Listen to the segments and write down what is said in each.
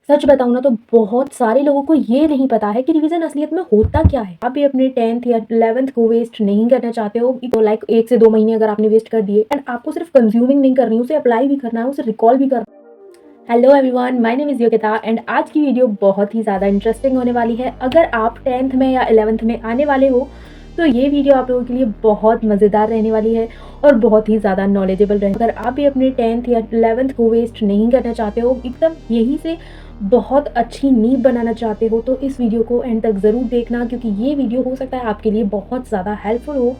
सच बताऊँ ना तो बहुत सारे लोगों को ये नहीं पता है कि रिवीजन असलियत में होता क्या है। आप भी अपने 10th या 11th को वेस्ट नहीं करना चाहते हो, तो लाइक 1 से 2 महीने अगर आपने वेस्ट कर दिए एंड आपको सिर्फ कंज्यूमिंग नहीं करनी, उसे अप्लाई भी करना है, उसे रिकॉल भी करना है। Hello everyone, my name is Yogita and आज की वीडियो बहुत ही ज़्यादा इंटरेस्टिंग होने वाली है। अगर आप 10th में या 11th में आने वाले हो तो ये वीडियो आप लोगों के लिए बहुत मज़ेदार रहने वाली है और बहुत ही ज़्यादा नॉलेजेबल रहेगी। अगर आप भी अपने 10th या 11th को वेस्ट नहीं करना चाहते हो, एकदम यहीं से बहुत अच्छी नींव बनाना चाहते हो, तो इस वीडियो को एंड तक ज़रूर देखना, क्योंकि ये वीडियो हो सकता है आपके लिए बहुत ज़्यादा हेल्पफुल हो।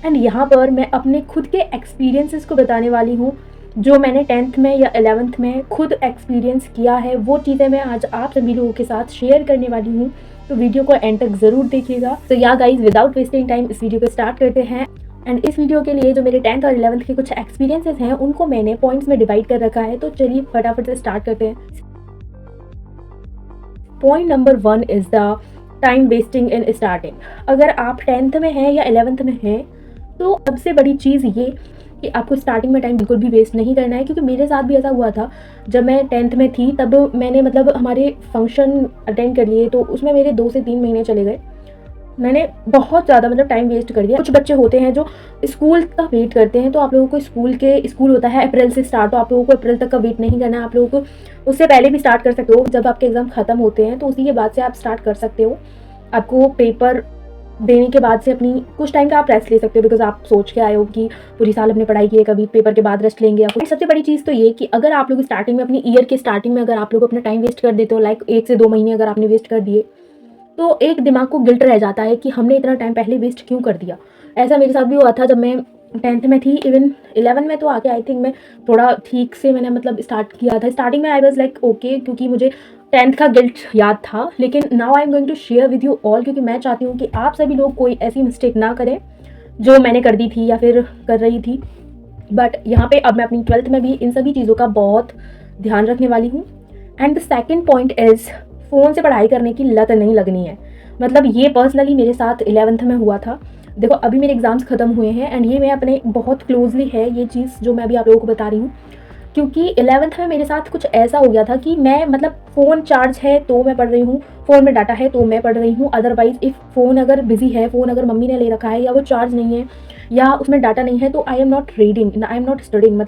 एंड यहाँ पर मैं अपने खुद के एक्सपीरियंसेस को बताने वाली हूँ, जो मैंने 10th में या 11th में खुद एक्सपीरियंस किया है। वो चीज़ें मैं आज आप सभी लोगों के साथ शेयर करने वाली हूँ, तो वीडियो को एंड तक ज़रूर देखिएगा। तो yeah guys, without wasting time इस वीडियो को स्टार्ट करते हैं। एंड इस वीडियो के लिए जो मेरे 10th और 11th के कुछ एक्सपीरियंसेस हैं उनको मैंने पॉइंट्स में डिवाइड कर रखा है, तो चलिए फटाफट से स्टार्ट करते हैं। Point number 1 is the time wasting in starting. अगर आप 10th में हैं या 11th में हैं तो सबसे बड़ी चीज़ ये कि आपको स्टार्टिंग में टाइम बिल्कुल भी वेस्ट नहीं करना है, क्योंकि मेरे साथ भी ऐसा हुआ था। जब मैं 10th में थी तब मैंने हमारे फंक्शन अटेंड कर लिए, तो उसमें मेरे 2 से 3 महीने चले गए। मैंने बहुत ज़्यादा टाइम वेस्ट कर दिया। कुछ बच्चे होते हैं जो स्कूल का वेट करते हैं, तो आप लोगों को स्कूल होता है अप्रैल से स्टार्ट, तो आप लोगों को अप्रैल तक का वेट नहीं करना है। आप लोगों को उससे पहले भी स्टार्ट कर सकते हो। जब आपके एग्ज़ाम ख़त्म होते हैं तो उसी के बाद से आप स्टार्ट कर सकते हो। आपको पेपर देने के बाद से अपनी कुछ टाइम का आप रेस्ट ले सकते हो, बिकॉज आप सोच के आए हो कि पूरी साल हमने पढ़ाई की है, कभी पेपर के बाद रेस्ट लेंगे या कुछ। सबसे बड़ी चीज़ तो ये कि अगर आप लोग स्टार्टिंग में, अपनी ईयर के स्टार्टिंग में अगर आप लोग अपना टाइम वेस्ट कर देते हो, लाइक 1 से 2 महीने अगर आपने वेस्ट कर दिए, तो एक दिमाग को गिल्ट रह जाता है कि हमने इतना टाइम पहले वेस्ट क्यों कर दिया। ऐसा मेरे साथ भी हुआ था जब मैं 10th में थी। इवन 11 में तो आके आई थिंक मैं थोड़ा ठीक से मैंने स्टार्ट किया था। स्टार्टिंग में आई वाज लाइक ओके, क्योंकि मुझे 10th का गिल्ट याद था। लेकिन now I am going to share with you all, क्योंकि मैं चाहती हूँ कि आप सभी लोग कोई ऐसी मिस्टेक ना करें जो मैंने कर दी थी या फिर कर रही थी। बट यहाँ पे अब मैं अपनी 12th में भी इन सभी चीज़ों का बहुत ध्यान रखने वाली हूँ। And the second point is, phone से पढ़ाई करने की लत नहीं लगनी है। ये पर्सनली मेरे साथ 11th में हुआ था। देखो, अभी मेरे एग्ज़ाम्स ख़त्म हुए हैं एंड ये मैं अपने बहुत क्लोजली है ये चीज़ जो मैं अभी आप लोगों को बता रही हूँ, क्योंकि 11th में मेरे साथ कुछ ऐसा हो गया था कि मैं फ़ोन चार्ज है तो मैं पढ़ रही हूँ, फ़ोन में डाटा है तो मैं पढ़ रही हूँ। अदरवाइज़ इफ़ फ़ोन अगर बिज़ी है, फ़ोन अगर मम्मी ने ले रखा है या वो चार्ज नहीं है या उसमें डाटा नहीं है, तो I am not reading, I am not studying,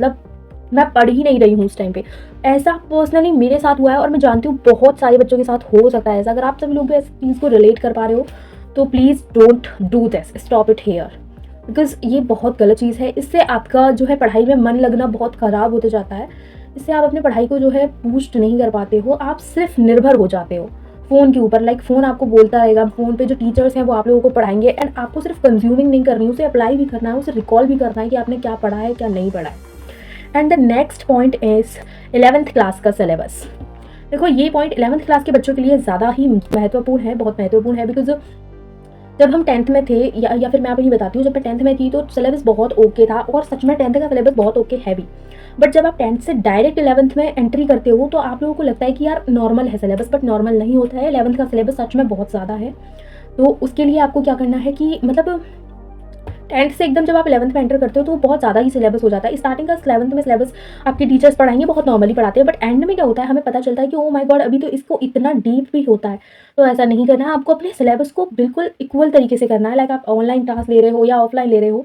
मैं पढ़ ही नहीं रही हूँ उस टाइम पे। ऐसा पर्सनली मेरे साथ हुआ है और मैं जानती हूँ बहुत सारे बच्चों के साथ हो सकता है ऐसा। अगर आप सभी लोग भी इस चीज़ को रिलेट कर पा रहे हो तो please don't do this, stop it here, because ये बहुत गलत चीज़ है। इससे आपका जो है पढ़ाई में मन लगना बहुत ख़राब होते जाता है। इससे आप अपनी पढ़ाई को जो है बूस्ट नहीं कर पाते हो, आप सिर्फ निर्भर हो जाते हो फ़ोन के ऊपर। लाइक फ़ोन आपको बोलता रहेगा, फ़ोन पे जो टीचर्स हैं वो आप लोगों को पढ़ाएंगे एंड आपको सिर्फ कंज्यूमिंग नहीं करनी, उसे अप्लाई भी करना है, उसे रिकॉल भी करना है कि आपने क्या पढ़ा है क्या नहीं पढ़ा है। And the next point is 11th class का सिलेबस। देखो, ये पॉइंट 11th क्लास के बच्चों के लिए ज़्यादा ही महत्वपूर्ण है, बहुत महत्वपूर्ण है। बिकॉज जब हम 10th में थे, या फिर मैं आपको ये बताती हूँ, जब मैं 10th में थी तो सिलेबस बहुत ओके था, और सच में 10th का सिलेबस बहुत ओके है भी। बट जब आप 10th से डायरेक्ट 11th में एंट्री करते हो तो आप लोगों को लगता है कि यार नॉर्मल है सिलेबस, बट नॉर्मल नहीं होता है। 11th का सिलेबस सच में बहुत ज़्यादा है। तो उसके लिए आपको क्या करना है कि 10th से एकदम जब आप 11th में एंटर करते हो तो बहुत ज़्यादा ही सिलेबस हो जाता है। स्टार्टिंग का 11th में सिलेबस आपके टीचर्स पढ़ाएंगे, बहुत नॉर्मली पढ़ाते हैं, बट एंड में क्या होता है, हमें पता चलता है कि ओ माय गॉड, अभी तो इसको इतना डीप भी होता है। तो ऐसा नहीं करना है, आपको अपने सिलेबस को बिल्कुल इक्वल तरीके से करना है। लाइक आप ऑनलाइन क्लास ले रहे हो या ऑफलाइन ले रहे हो,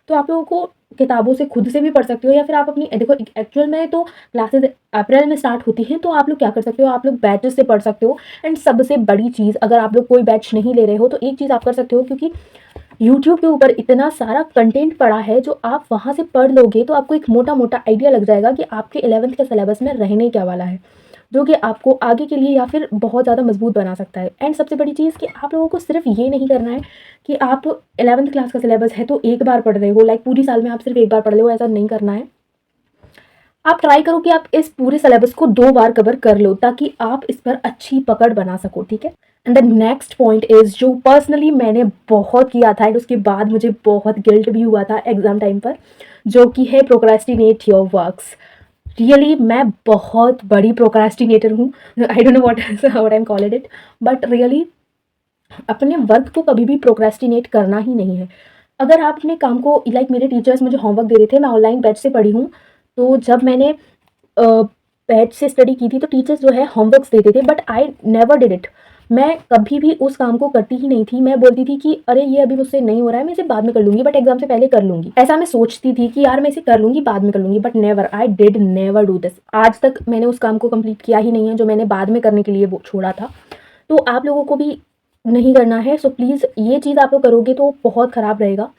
तो आप लोगों को किताबों से खुद से भी पढ़ सकते हो, या फिर आप अपनी, देखो एक्चुअल में तो क्लासेस अप्रैल में स्टार्ट होती हैं, तो आप लोग क्या कर सकते हो, आप लोग बैचेस से पढ़ सकते हो। एंड सबसे बड़ी चीज़, अगर आप लोग कोई बैच नहीं ले रहे हो तो एक चीज़ आप कर सकते हो, क्योंकि यूट्यूब के ऊपर इतना सारा कंटेंट पड़ा है, जो आप वहाँ से पढ़ लोगे तो आपको एक मोटा मोटा आइडिया लग जाएगा कि आपके 11th के सिलेबस में रहने क्या वाला है, जो कि आपको आगे के लिए या फिर बहुत ज़्यादा मजबूत बना सकता है। एंड सबसे बड़ी चीज़ कि आप लोगों को सिर्फ ये नहीं करना है कि आप 11th क्लास का सिलेबस है तो एक बार पढ़ रहे हो, लाइक पूरी साल में आप सिर्फ एक बार पढ़ रहे हो, ऐसा नहीं करना है। आप ट्राई करो कि आप इस पूरे सिलेबस को 2 बार कवर कर लो, ताकि आप इस पर अच्छी पकड़ बना सको, ठीक है। And the next point is, जो पर्सनली मैंने बहुत किया था एंड उसके बाद मुझे बहुत गिल्ट भी हुआ था एग्ज़ाम टाइम पर, जो कि है प्रोक्रेस्टिनेट योर वर्क्स। रियली मैं बहुत बड़ी प्रोक्रेस्टिनेटर हूँ। I don't know what I am called it, but really अपने वर्क को कभी भी प्रोक्रेस्टिनेट करना ही नहीं है। अगर आप अपने काम को, लाइक मेरे टीचर्स मुझे होमवर्क दे रहे थे, मैं ऑनलाइन बैच से पढ़ी हूँ, तो जब मैंने बैच से स्टडी की थी तो टीचर्स जो है होमवर्क्स देते थे, but I never did it. मैं कभी भी उस काम को करती ही नहीं थी। मैं बोलती थी कि अरे ये अभी मुझसे नहीं हो रहा है, मैं इसे बाद में कर लूंगी, बट एग्जाम से पहले कर लूंगी। ऐसा मैं सोचती थी कि यार मैं इसे कर लूंगी, बाद में कर लूंगी, but never, I did never do this. आज तक मैंने उस काम को कंप्लीट किया ही नहीं है जो मैंने बाद में करने के लिए वो छोड़ा था। तो आप लोगों को भी नहीं करना है। सो प्लीज़ ये चीज़ आप लोग करोगे तो बहुत ख़राब रहेगा,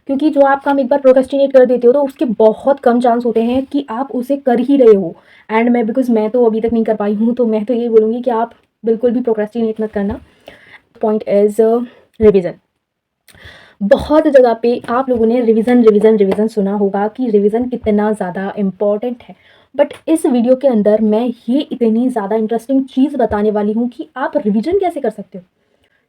क्योंकि जो आप काम एक बार प्रोक्रेस्टिनेट कर देते हो तो उसके बहुत कम चांस होते हैं कि आप उसे कर ही रहे हो। एंड मैं तो अभी तक नहीं कर पाई हूँ, तो मैं तो ये बोलूँगी कि आप बिल्कुल भी प्रोक्रेस्टिनेट मत करना। Point is revision. बहुत जगह पे आप लोगों ने रिवीजन रिवीजन रिवीजन सुना होगा कि रिवीजन कितना ज़्यादा इम्पॉर्टेंट है, बट इस वीडियो के अंदर मैं ये इतनी ज़्यादा इंटरेस्टिंग चीज़ बताने वाली हूँ कि आप रिवीजन कैसे कर सकते हो।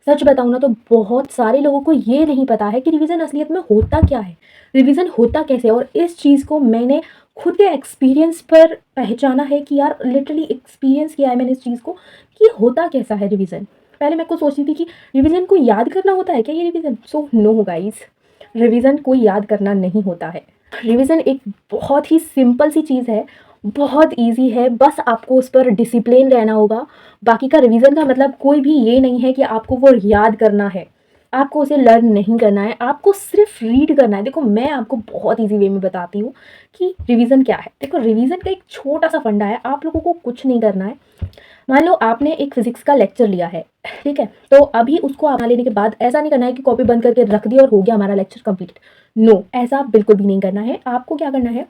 सच बताऊँ ना तो बहुत सारे लोगों को ये नहीं पता है कि रिवीजन असलियत में होता क्या है, रिवीजन होता कैसे है। और इस चीज़ को मैंने खुद के एक्सपीरियंस पर पहचाना है कि यार लिटरली एक्सपीरियंस किया है मैंने इस चीज़ को कि होता कैसा है रिवीजन। पहले मैं को सोचती थी कि रिवीजन को याद करना होता है क्या ये revision. So no guys, revision को याद करना नहीं होता है। रिवीजन एक बहुत ही सिंपल सी चीज़ है, बहुत इजी है, बस आपको उस पर डिसिप्लिन रहना होगा। बाकी का रिवीजन का मतलब कोई भी ये नहीं है कि आपको वो याद करना है, आपको उसे लर्न नहीं करना है, आपको सिर्फ रीड करना है। देखो मैं आपको बहुत इजी वे में बताती हूँ कि रिवीजन क्या है। देखो रिवीजन का एक छोटा सा फंडा है, आप लोगों को कुछ नहीं करना है। मान लो आपने एक फिजिक्स का लेक्चर लिया है, ठीक है, तो अभी उसको आप लेने के बाद ऐसा नहीं करना है कि कॉपी बंद करके रख दिया और हो गया हमारा लेक्चर कंप्लीट। नो, ऐसा बिल्कुल भी नहीं करना है। आपको क्या करना है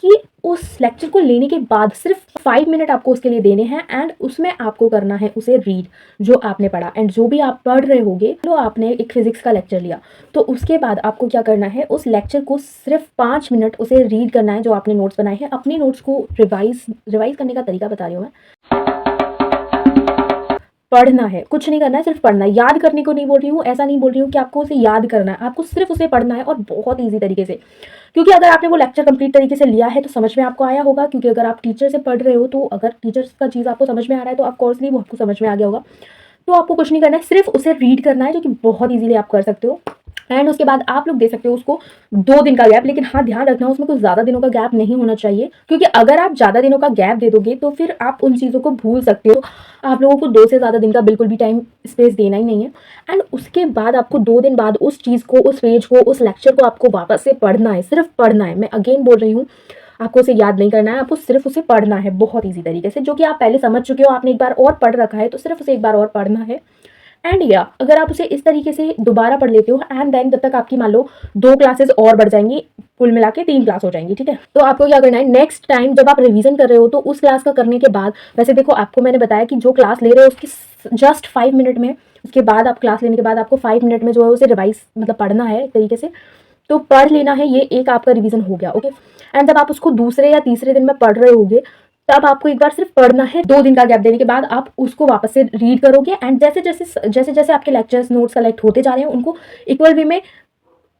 कि उस लेक्चर को लेने के बाद सिर्फ 5 मिनट आपको उसके लिए देने हैं, एंड उसमें आपको करना है उसे रीड जो आपने पढ़ा। एंड जो भी आप पढ़ रहे होगे, तो आपने एक फिजिक्स का लेक्चर लिया तो उसके बाद आपको क्या करना है, उस लेक्चर को सिर्फ 5 मिनट उसे रीड करना है जो आपने नोट्स बनाए हैं। अपने नोट्स को रिवाइज करने का तरीका बता रही हूँ मैं। पढ़ना है, कुछ नहीं करना है, सिर्फ पढ़ना है। याद करने को नहीं बोल रही हूँ, ऐसा नहीं बोल रही हूँ कि आपको उसे याद करना है, आपको सिर्फ उसे पढ़ना है और बहुत ईजी तरीके से। क्योंकि अगर आपने वो लेक्चर कंप्लीट तरीके से लिया है तो समझ में आपको आया होगा, क्योंकि अगर आप टीचर से पढ़ रहे हो तो अगर टीचर्स का चीज़ आपको समझ में आ रहा है तो ऑफकोर्सली वो आपको समझ में आ गया होगा। तो आपको कुछ नहीं करना है, सिर्फ उसे रीड करना है, जो कि बहुत ईजिली आप कर सकते हो। एंड उसके बाद आप लोग दे सकते हो उसको 2 दिन का गैप, लेकिन हाँ ध्यान रखना उसमें कुछ ज़्यादा दिनों का गैप नहीं होना चाहिए, क्योंकि अगर आप ज़्यादा दिनों का गैप दे दोगे तो फिर आप उन चीज़ों को भूल सकते हो। आप लोगों को 2 से ज़्यादा दिन का बिल्कुल भी टाइम स्पेस देना ही नहीं है। एंड उसके बाद आपको 2 दिन बाद उस चीज़ को, उस पेज को, उस लेक्चर को आपको वापस से पढ़ना है, सिर्फ पढ़ना है। मैं अगेन बोल रही हूँ, आपको उसे याद नहीं करना है, आपको सिर्फ उसे पढ़ना है बहुत ईजी तरीके से, जो कि आप पहले समझ चुके हो, आपने एक बार और पढ़ रखा है, तो सिर्फ उसे एक बार और पढ़ना है। एंड या अगर आप उसे इस तरीके से दोबारा पढ़ लेते हो, एंड देन जब तक आपकी मान लो 2 क्लासेस और बढ़ जाएंगी, कुल मिला के 3 क्लास हो जाएंगी, ठीक है। तो आपको क्या करना है, नेक्स्ट टाइम जब आप रिवीजन कर रहे हो तो उस क्लास का करने के बाद, वैसे देखो आपको मैंने बताया कि जो क्लास ले रहे हो उसकी जस्ट 5 मिनट में, उसके बाद आप क्लास लेने के बाद आपको 5 मिनट में जो है उसे रिवाइज मतलब पढ़ना है एक तरीके से, तो पढ़ लेना है। ये एक आपका रिवीजन हो गया, ओके। एंड जब आप उसको दूसरे या तीसरे दिन में पढ़ रहे होगे, तब आपको एक बार सिर्फ पढ़ना है। 2 दिन का गैप देने के बाद आप उसको वापस से रीड करोगे, एंड जैसे जैसे आपके लेक्चर्स नोट्स कलेक्ट होते जा रहे हैं उनको इक्वल वे में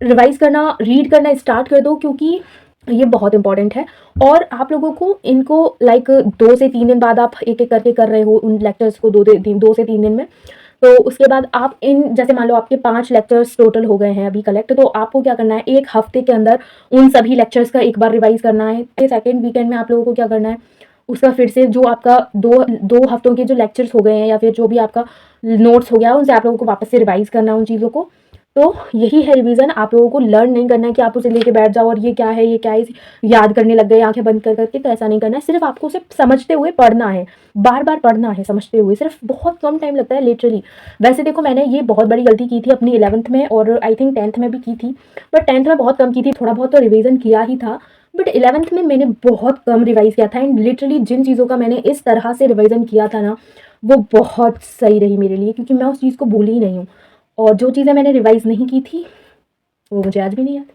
रिवाइज करना, रीड करना स्टार्ट कर दो, क्योंकि ये बहुत इंपॉर्टेंट है। और आप लोगों को इनको लाइक 2 से 3 दिन बाद आप एक एक करके कर रहे हो उन लेक्चर्स को, 2 से 3 दिन में। तो उसके बाद आप इन, जैसे मान लो आपके 5 लेक्चर्स टोटल हो गए हैं अभी कलेक्ट, तो आपको क्या करना है, एक हफ्ते के अंदर उन सभी लेक्चर्स का एक बार रिवाइज करना है। सेकेंड वीकेंड में आप लोगों को क्या करना है, उसका फिर से जो आपका दो हफ्तों के जो लेक्चर्स हो गए हैं या फिर जो भी आपका नोट्स हो गया उनसे आप लोगों को वापस से रिवाइज करना है उन चीज़ों को। तो यही है रिवीजन। आप लोगों को लर्न नहीं करना है कि आप उसे लेके बैठ जाओ और ये क्या है, ये क्या है, याद करने लग गए आंखें बंद कर करके, तो ऐसा नहीं करना है। सिर्फ आपको उसे समझते हुए पढ़ना है, बार बार पढ़ना है समझते हुए, सिर्फ बहुत कम टाइम लगता है लिटरली। वैसे देखो मैंने ये बहुत बड़ी गलती की थी अपनी 11th में, और आई थिंक 10th में भी की थी, बट 10th में बहुत कम की थी, थोड़ा बहुत तो रिविजन किया ही था, बट 11th में मैंने बहुत कम रिवाइज किया था। एंड लिटरली जिन चीज़ों का मैंने इस तरह से रिवाइजन किया था ना, वो बहुत सही रही मेरे लिए, क्योंकि मैं उस चीज़ को भूली ही नहीं हूँ। और जो चीज़ें मैंने रिवाइज नहीं की थी वो मुझे आज भी नहीं याद।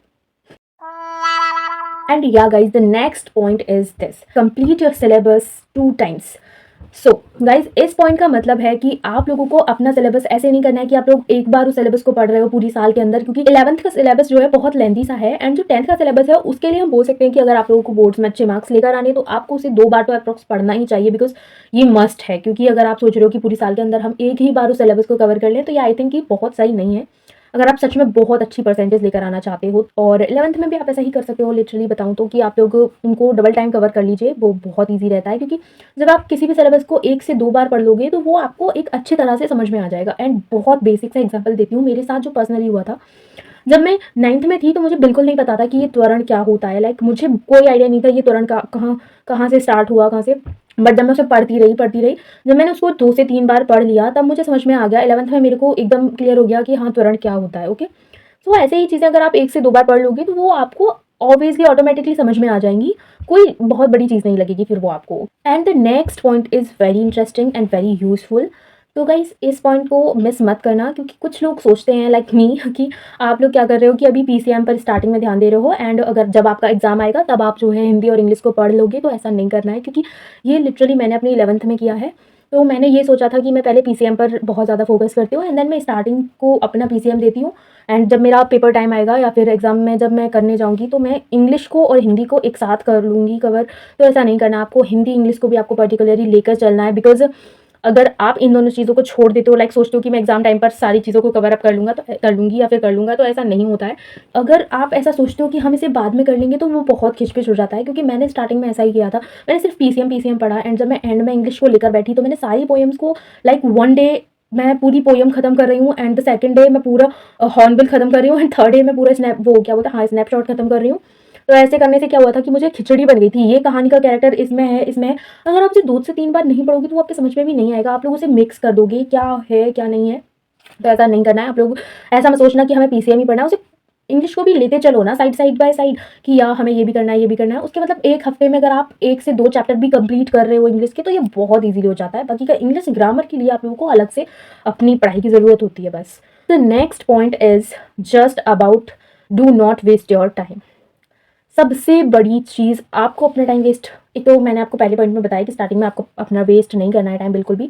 And yeah guys, the next point is this: complete your syllabus 2 times। So guys, इस पॉइंट का मतलब है कि आप लोगों को अपना सिलेबस ऐसे नहीं करना है कि आप लोग एक बार उस सिलेबस को पढ़ रहे हो पूरी साल के अंदर, क्योंकि 11th का सिलेबस जो है बहुत लेंथी सा है। एंड जो 10th का सिलेबस है उसके लिए हम बोल सकते हैं कि अगर आप लोगों को बोर्ड्स में अच्छे मार्क्स लेकर आने, तो आपको उसे 2 बार तो अप्रॉक्स पढ़ना ही चाहिए, बिकॉज ये मस्ट है। क्योंकि अगर आप सोच रहे हो कि पूरी साल के अंदर हम एक ही बार उस सिलेबस को कवर कर लें, तो ये आई थिंक ये बहुत सही नहीं है। अगर आप सच में बहुत अच्छी परसेंटेज लेकर आना चाहते हो। और 11th में भी आप ऐसा ही कर सकते हो, लिटरली बताऊँ तो, कि आप लोग उनको डबल टाइम कवर कर लीजिए, वो बहुत ईज़ी रहता है। क्योंकि जब आप किसी भी सिलेबस को 1 से 2 बार पढ़ लोगे तो वो आपको एक अच्छी तरह से समझ में आ जाएगा। एंड बहुत बेसिक सा एग्जाम्पल देती हूँ, मेरे साथ जो पर्सनली हुआ था, जब मैं 9th में थी तो मुझे बिल्कुल नहीं पता था कि ये त्वरण क्या होता है। लाइक मुझे कोई आइडिया नहीं था ये त्वरण का कहाँ कहाँ से स्टार्ट हुआ, कहाँ से। बट जब मैं उसे पढ़ती रही, जब मैंने उसको 2 से 3 बार पढ़ लिया तब मुझे समझ में आ गया। 11th में मेरे को एकदम क्लियर हो गया कि हाँ, त्वरण क्या होता है। ओके, तो ऐसे ही चीज़ें अगर आप 1 से 2 बार पढ़ लोगे तो वो आपको ऑब्वियसली ऑटोमेटिकली समझ में आ जाएंगी। कोई बहुत बड़ी चीज़ नहीं लगेगी फिर वो आपको। And the next point is very interesting and very useful. तो गाइस, इस पॉइंट को मिस मत करना, क्योंकि कुछ लोग सोचते हैं लाइक मी कि आप लोग क्या कर रहे हो कि अभी पीसीएम पर स्टार्टिंग में ध्यान दे रहे हो एंड अगर जब आपका एग्जाम आएगा तब आप जो है हिंदी और इंग्लिश को पढ़ लोगे। तो ऐसा नहीं करना है, क्योंकि ये लिटरली मैंने अपनी 11th में किया है। तो मैंने ये सोचा था कि मैं पहले पीसीएम पर बहुत ज़्यादा फोकस करती हूँ एंड देन मैं स्टार्टिंग को अपना पीसीएम देती हूँ। एंड जब मेरा पेपर टाइम आएगा या फिर एग्जाम में जब मैं करने जाऊँगी तो मैं इंग्लिश को और हिंदी को एक साथ कर लूँगी कवर। तो ऐसा नहीं करना, आपको हिंदी इंग्लिश को भी आपको पर्टिकुलरली लेकर चलना है। बिकॉज अगर आप इन दोनों चीज़ों को छोड़ देते हो, लाइक सोचते हो कि मैं एग्जाम टाइम पर सारी चीज़ों को कवर अप कर लूँगा, तो कर लूँगी या फिर कर लूँगा, तो ऐसा नहीं होता है। अगर आप ऐसा सोचते हो कि हम इसे बाद में कर लेंगे तो वो बहुत खिचपिच हो जाता है। क्योंकि मैंने स्टार्टिंग में ऐसा ही किया था, मैंने सिर्फ पीसीएम पढ़ा एंड जब मैं एंड में इंग्लिश को लेकर बैठी तो मैंने सारी पोएम्स को लाइक वन डे मैं पूरी पोएम खत्म कर रही हूँ एंड द सेकंड डे मैं पूरा हॉर्नबिल खत्म कर रही हूँ एंड थर्ड डे मैं पूरा स्नैप वो क्या बोलता है, हाँ, स्नैपशॉट खत्म कर रही हूँ। तो ऐसे करने से क्या हुआ था कि मुझे खिचड़ी बन गई थी, ये कहानी का कैरेक्टर इसमें है, इसमें है। अगर आप उसे 2 से 3 बार नहीं पढ़ोगे तो वो आपके समझ में भी नहीं आएगा, आप लोग उसे मिक्स कर दोगे क्या है क्या नहीं है। तो ऐसा नहीं करना है। आप लोग ऐसा मत सोचना कि हमें पीसीएम ही पढ़ना है, उसे इंग्लिश को भी लेते चलो ना साइड बाय साइड, कि या हमें ये भी करना है ये भी करना है। उसके मतलब 1 हफ्ते में अगर आप 1 से 2 चैप्टर भी कंप्लीट कर रहे हो इंग्लिश के तो ये बहुत ईजिली हो जाता है। बाकी का इंग्लिश ग्रामर के लिए आप लोगों को अलग से अपनी पढ़ाई की ज़रूरत होती है बस। The next point is just about do not waste your time. सबसे बड़ी चीज़, आपको अपना टाइम वेस्ट, एक तो मैंने आपको पहले पॉइंट में बताया कि स्टार्टिंग में आपको अपना वेस्ट नहीं करना है टाइम बिल्कुल भी।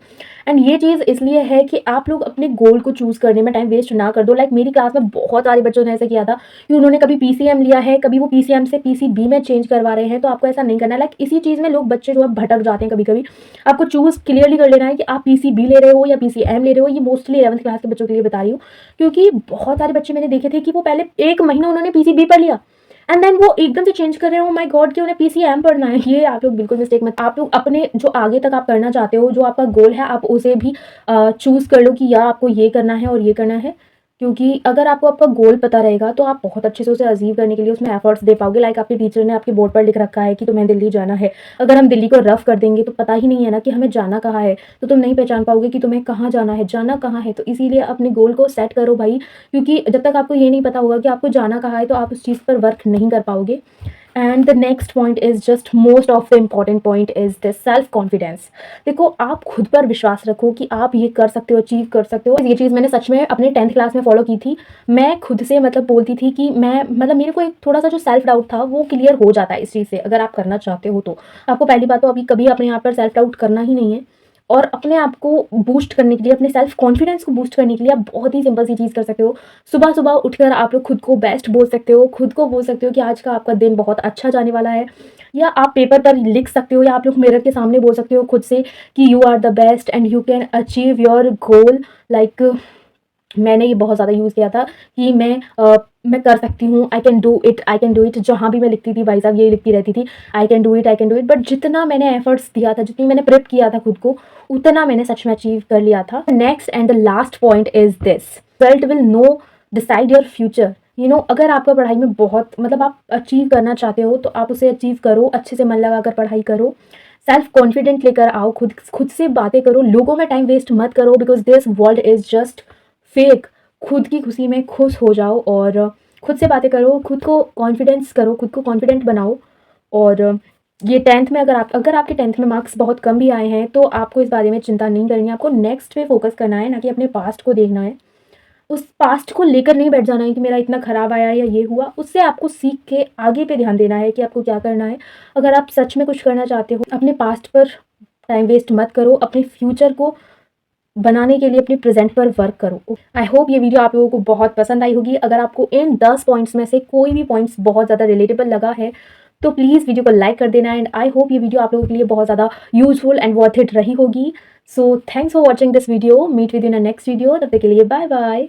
एंड ये चीज़ इसलिए है कि आप लोग अपने गोल को चूज़ करने में टाइम वेस्ट ना कर दो। लाइक मेरी क्लास में बहुत सारे बच्चों ने ऐसा किया था कि उन्होंने कभी पीसीएम लिया है, कभी वो पीसीएम से पीसीबी में चेंज करवा रहे हैं। तो आपको ऐसा नहीं करना है। लाइक इसी चीज़ में लोग बच्चे जो है भटक जाते हैं कभी कभी। आपको चूज़ क्लियरली कर लेना है कि आप पीसीबी ले रहे हो या पीसीएम ले रहे हो। ये मोस्टली 11th क्लास के बच्चों के लिए बता रही हूँ, क्योंकि बहुत सारे बच्चे मैंने देखे थे कि वो पहले 1 महीना उन्होंने पीसीबी पर लिया एंड देन वो एकदम से चेंज कर रहे हो, माय गॉड, कि उन्हें पीसीएम पढ़ना है। ये आप लोग बिल्कुल मिस्टेक मत। आप लोग अपने जो आगे तक आप करना चाहते हो, जो आपका गोल है, आप उसे भी चूज़ कर लो कि या आपको ये करना है और ये करना है। क्योंकि अगर आपको आपका गोल पता रहेगा तो आप बहुत अच्छे से उसे अचीव करने के लिए उसमें एफर्ट्स दे पाओगे। लाइक आपके टीचर ने आपके बोर्ड पर लिख रखा है कि तुम्हें दिल्ली जाना है। अगर हम दिल्ली को रफ कर देंगे तो पता ही नहीं है ना कि हमें जाना कहाँ है, तो तुम नहीं पहचान पाओगे कि तुम्हें कहाँ जाना है, जाना कहाँ है। तो इसीलिए अपने गोल को सेट करो भाई, क्योंकि जब तक आपको ये नहीं पता होगा कि आपको जाना कहाँ है तो आप उस चीज़ पर वर्क नहीं कर पाओगे। And the next point is just most of the important point is the self confidence. देखो, आप खुद पर विश्वास रखो कि आप ये कर सकते हो, अचीव कर सकते हो। ये चीज़ मैंने सच में अपने 10th क्लास में फॉलो की थी। मैं खुद से मतलब बोलती थी कि मैं मतलब मेरे को एक थोड़ा सा जो सेल्फ डाउट था वो क्लियर हो जाता है इस चीज़ से। अगर आप करना चाहते हो तो आपको पहली बात तो अभी कभी अपने आप पर सेल्फ डाउट करना ही नहीं है। और अपने आप को बूस्ट करने के लिए, अपने सेल्फ कॉन्फिडेंस को बूस्ट करने के लिए आप बहुत ही सिंपल सी चीज़ कर सकते हो। सुबह सुबह उठकर आप लोग खुद को बेस्ट बोल सकते हो, खुद को बोल सकते हो कि आज का आपका दिन बहुत अच्छा जाने वाला है। या आप पेपर पर लिख सकते हो, या आप लोग मिरर के सामने बोल सकते हो खुद से कि you are the best and you can achieve your goal. Like मैंने ये बहुत ज़्यादा यूज़ किया था कि मैं कर सकती हूँ, I can do it, I can do it. जहाँ भी मैं लिखती थी भाई साहब यही लिखती रहती थी, I can do it, I can do it. But जितना मैंने एफर्ट्स दिया था, जितनी मैंने प्रेप किया था खुद को, उतना मैंने सच में अचीव कर लिया था। Next and the last point is this, result will know decide your future. अगर आपका पढ़ाई में बहुत मतलब आप अचीव करना चाहते हो तो आप उसे अचीव करो, अच्छे से मन लगाकर पढ़ाई करो, सेल्फ कॉन्फिडेंट लेकर आओ, खुद से बातें करो, लोगों में टाइम वेस्ट मत करो, because this world is just fake. खुद की खुशी में खुश हो जाओ और खुद से बातें करो, खुद को कॉन्फिडेंस करो, खुद को कॉन्फिडेंट बनाओ। और ये 10th में अगर आपके 10th में मार्क्स बहुत कम भी आए हैं तो आपको इस बारे में चिंता नहीं करनी है। आपको नेक्स्ट पे फोकस करना है, ना कि अपने पास्ट को देखना है। उस पास्ट को लेकर नहीं बैठ जाना है कि मेरा इतना ख़राब आया या ये हुआ। उससे आपको सीख के आगे पे ध्यान देना है कि आपको क्या करना है। अगर आप सच में कुछ करना चाहते हो, अपने पास्ट पर टाइम वेस्ट मत करो, अपने फ्यूचर को बनाने के लिए अपने प्रेजेंट पर वर्क करो। आई होप ये वीडियो आप लोगों को बहुत पसंद आई होगी। अगर आपको इन 10 पॉइंट्स में से कोई भी पॉइंट्स बहुत ज़्यादा रिलेटेबल लगा है तो प्लीज़ वीडियो को लाइक कर देना। एंड आई होप ये वीडियो आप लोगों के लिए बहुत ज़्यादा यूजफुल एंड वर्थ इट रही होगी। So thanks for watching this video. Meet with in a next video. तब तक के लिए बाय बाय।